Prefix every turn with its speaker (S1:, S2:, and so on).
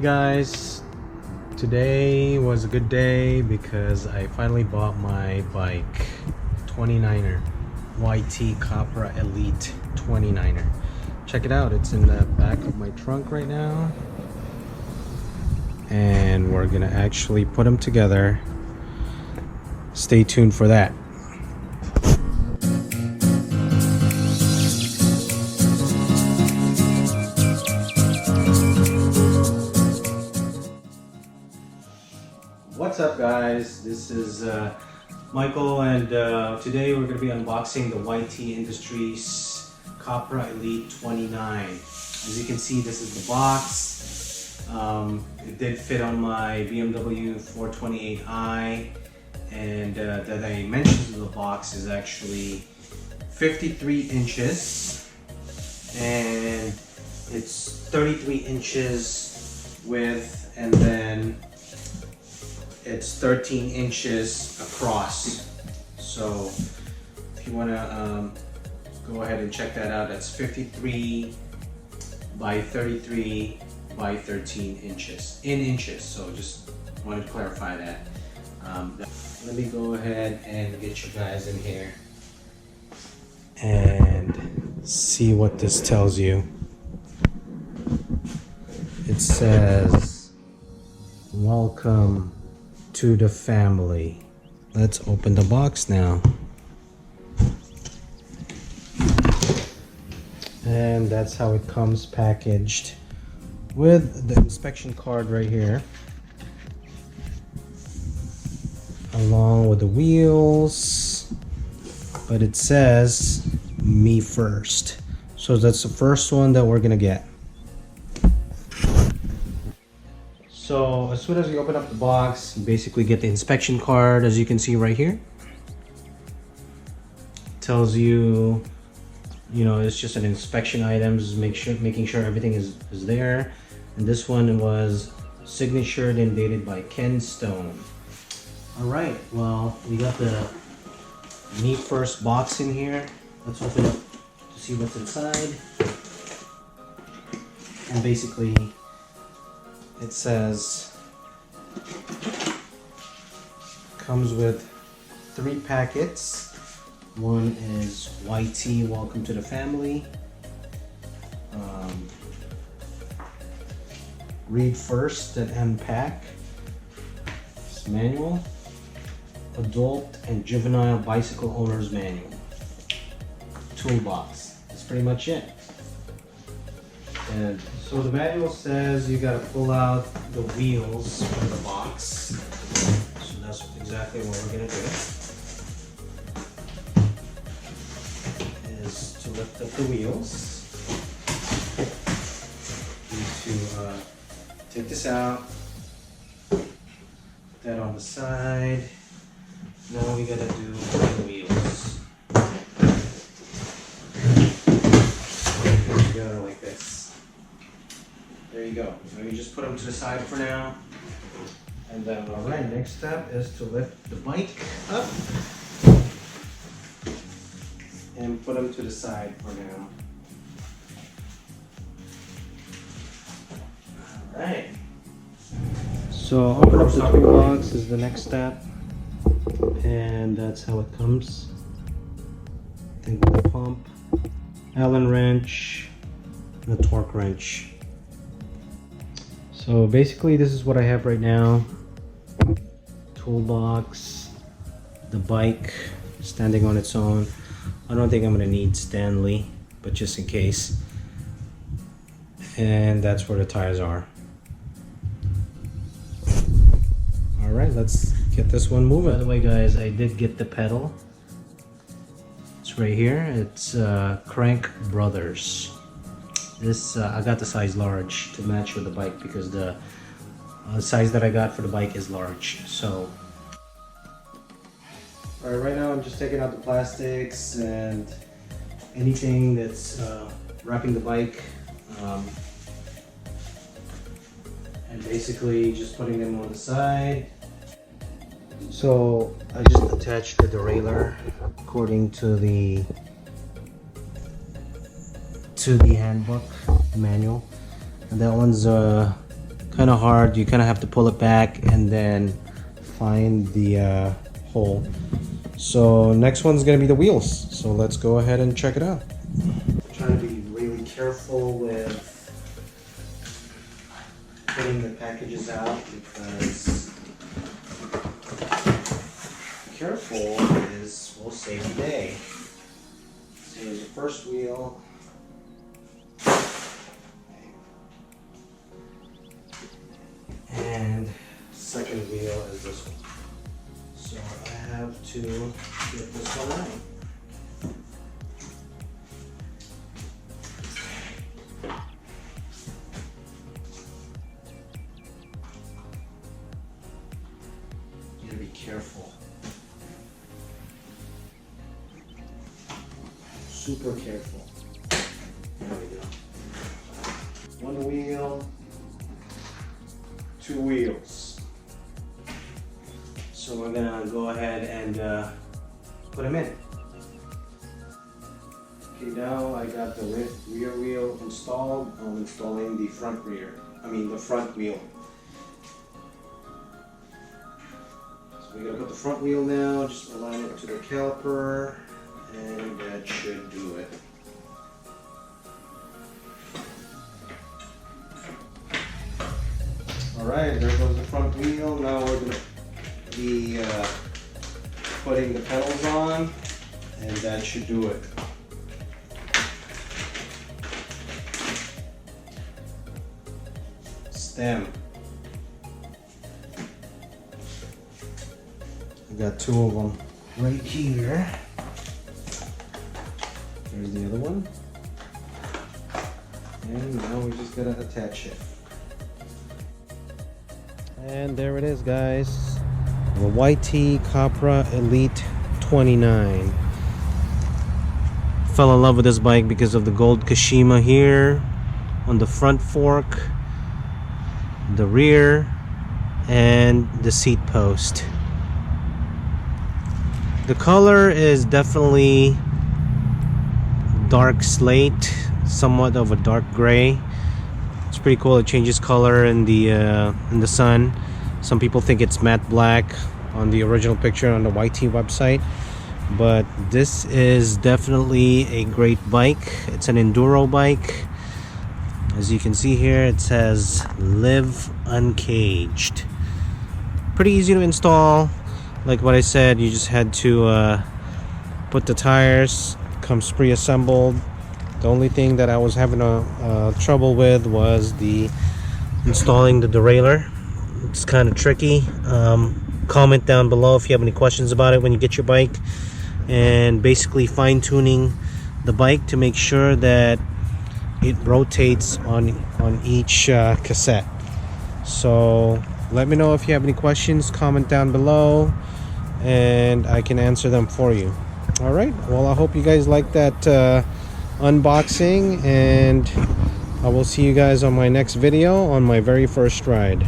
S1: guys, today was a good day because I finally bought my bike, 29er, YT Capra Elite 29er. Check it out, it's in the back of my trunk right now, and we're gonna actually put them together. Stay tuned for that. What's up guys, this is Michael, and today we're going to be unboxing the YT Industries Capra Elite 29. As you can see, this is the box. It did fit on my BMW 428i, and the dimensions of the box is actually 53 inches and it's 33 inches width, and then it's 13 inches across. So if you want to go ahead and check that out, that's 53 by 33 by 13 inches in inches. So just wanted to clarify that. Let me go ahead and get you guys in here and see what this tells you. It says, "Welcome to the family." Let's open the box now. And that's how it comes packaged, with the inspection card right here, along with the wheels. But it says "me first," so that's the first one that we're gonna get. So as soon as you open up the box, you basically get the inspection card, as you can see right here. It tells you, it's just an inspection items, making sure everything is there. And this one was signatured and dated by Ken Stone. All right, well, we got the Me First box in here. Let's open it to see what's inside. And basically, it says comes with 3 packets. One is YT, welcome to the family. Read first, then unpack. Manual. Adult and juvenile bicycle owners manual. Toolbox. That's pretty much it. And so the manual says you gotta pull out the wheels from the box. So that's exactly what we're gonna do. Is to lift up the wheels. Need to take this out. Put that on the side. Now we gotta do the wheels. Put it together like this. There you go. So you just put them to the side for now. And then, all right, next step is to lift the bike up and put them to the side for now. All right. So open up the toolbox is the next step, and that's how it comes. Take with the pump, Allen wrench, and a torque wrench. So basically this is what I have right now. Toolbox, the bike standing on its own. I don't think I'm gonna need Stanley, but just in case. And that's where the tires are. Alright, let's get this one moving. By the way guys, I did get the pedal. It's right here. It's Crank Brothers. This I got the size large to match with the bike because the size that I got for the bike is large. So alright, right now I'm just taking out the plastics and anything that's wrapping the bike, and basically just putting them on the side. So I just attached the derailleur according to the handbook manual, and that one's kind of hard. You kind of have to pull it back and then find the hole. So next one's gonna be the wheels. So let's go ahead and check it out. Trying to be really careful with putting the packages out because careful will save the day. So here's the first wheel. And second wheel is this one. So I have to get this one out. You gotta be careful. Super careful. There we go. One wheel, two wheels. So we're gonna go ahead and put them in. Okay, now I got the rear wheel installed. I'm installing the front wheel. So we're gonna put the front wheel now, just align it to the caliper, and that should do it. Alright, there goes the front wheel. Now we're going to be putting the pedals on, and that should do it. Stem. I got two of them right here. There's the other one. And now we just gotta attach it. And there it is, guys. The YT Capra Elite 29. Fell in love with this bike because of the gold Kashima here on the front fork, the rear, and the seat post. The color is definitely dark slate, somewhat of a dark gray. It's pretty cool. It changes color in the sun. Some people think it's matte black on the original picture on the YT website, but this is definitely a great bike. It's an enduro bike. As you can see here, it says "Live Uncaged." Pretty easy to install. Like what I said, you just had to put the tires, comes pre-assembled. The only thing that I was having trouble with was the installing the derailleur. It's kind of tricky. Comment down below if you have any questions about it when you get your bike, and basically fine-tuning the bike to make sure that it rotates on each cassette. So let me know if you have any questions. Comment down below and I can answer them for you. All right, well, I hope you guys like that unboxing, and I will see you guys on my next video on my very first ride.